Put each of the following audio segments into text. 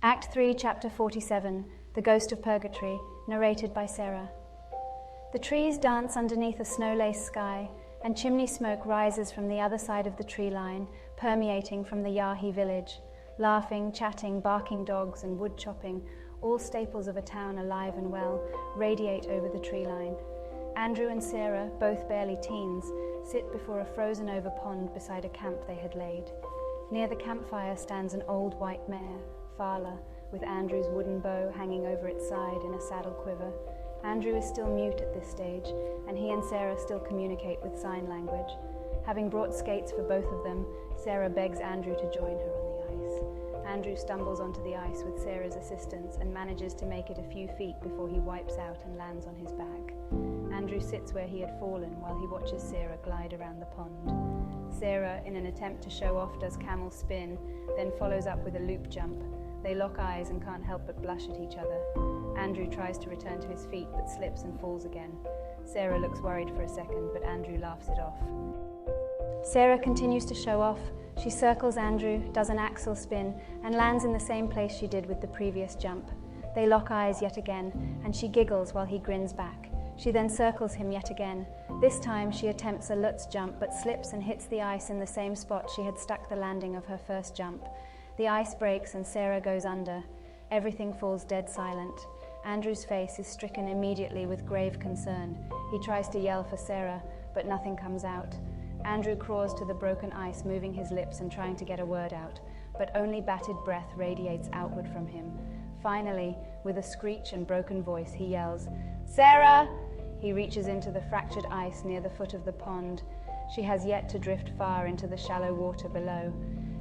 Act 3, Chapter 47, The Ghost of Purgatory, narrated by Sarah. The trees dance underneath a snow-laced sky, and chimney smoke rises from the other side of the tree line, permeating from the Yahi village. Laughing, chatting, barking dogs, and wood chopping, all staples of a town alive and well, radiate over the tree line. Andrew and Sarah, both barely teens, sit before a frozen-over pond beside a camp they had laid. Near the campfire stands an old white mare, Fala, with Andrew's wooden bow hanging over its side in a saddle quiver. Andrew is still mute at this stage, and he and Sarah still communicate with sign language. Having brought skates for both of them, Sarah begs Andrew to join her on the ice. Andrew stumbles onto the ice with Sarah's assistance and manages to make it a few feet before he wipes out and lands on his back. Andrew sits where he had fallen while he watches Sarah glide around the pond. Sarah, in an attempt to show off, does camel spin, then follows up with a loop jump. They lock eyes and can't help but blush at each other. Andrew tries to return to his feet but slips and falls again. Sarah looks worried for a second, but Andrew laughs it off. Sarah continues to show off. She circles Andrew, does an axle spin, and lands in the same place she did with the previous jump. They lock eyes yet again, and she giggles while he grins back. She then circles him yet again. This time she attempts a Lutz jump, but slips and hits the ice in the same spot she had stuck the landing of her first jump. The ice breaks and Sarah goes under. Everything falls dead silent. Andrew's face is stricken immediately with grave concern. He tries to yell for Sarah, but nothing comes out. Andrew crawls to the broken ice, moving his lips and trying to get a word out, but only bated breath radiates outward from him. Finally, with a screech and broken voice, he yells, "Sarah!" He reaches into the fractured ice near the foot of the pond. She has yet to drift far into the shallow water below.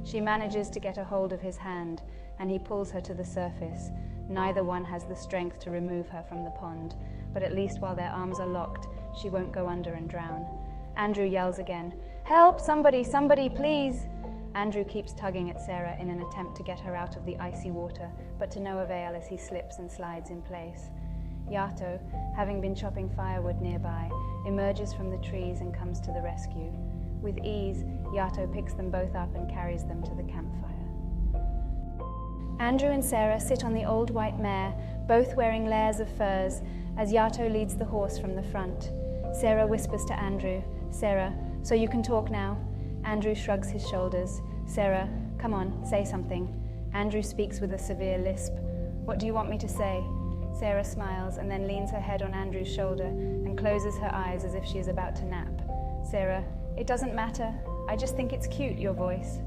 She manages to get a hold of his hand, and he pulls her to the surface. Neither one has the strength to remove her from the pond, but at least while their arms are locked, she won't go under and drown. Andrew yells again, "Help! Somebody, please!" Andrew keeps tugging at Sarah in an attempt to get her out of the icy water, but to no avail as he slips and slides in place. Yato, having been chopping firewood nearby, emerges from the trees and comes to the rescue. With ease, Yato picks them both up and carries them to the campfire. Andrew and Sarah sit on the old white mare, both wearing layers of furs, as Yato leads the horse from the front. Sarah whispers to Andrew, "Sarah, so you can talk now?" Andrew shrugs his shoulders. "Sarah, come on, say something." Andrew speaks with a severe lisp. "What do you want me to say?" Sarah smiles and then leans her head on Andrew's shoulder and closes her eyes as if she is about to nap. "Sarah, it doesn't matter. I just think it's cute, your voice."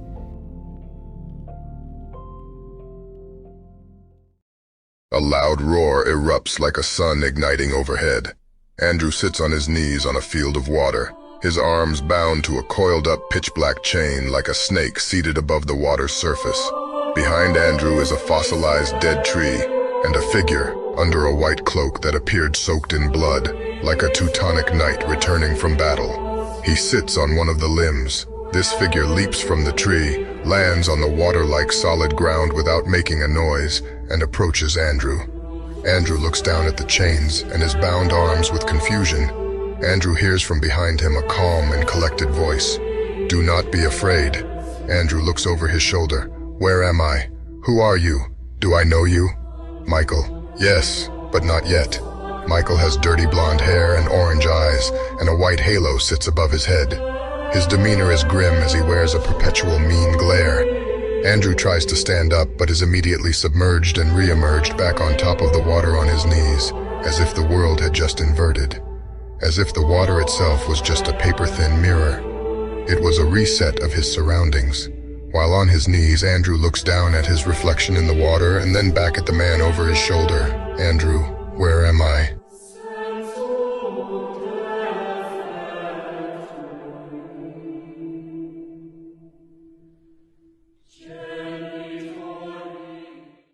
A loud roar erupts like a sun igniting overhead. Andrew sits on his knees on a field of water, his arms bound to a coiled-up pitch-black chain like a snake seated above the water's surface. Behind Andrew is a fossilized dead tree and a figure under a white cloak that appeared soaked in blood, like a Teutonic knight returning from battle. He sits on one of the limbs. This figure leaps from the tree, lands on the water-like solid ground without making a noise, and approaches Andrew. Andrew looks down at the chains and his bound arms with confusion. Andrew hears from behind him a calm and collected voice. "Do not be afraid." Andrew looks over his shoulder. "Where am I? Who are you? Do I know you?" "Michael." "Yes, but not yet." Michael has dirty blonde hair and orange eyes, and a white halo sits above his head. His demeanor is grim as he wears a perpetual mean glare. Andrew tries to stand up, but is immediately submerged and re-emerged back on top of the water on his knees, as if the world had just inverted. As if the water itself was just a paper-thin mirror. It was a reset of his surroundings. While on his knees, Andrew looks down at his reflection in the water and then back at the man over his shoulder. "Andrew, where am I?"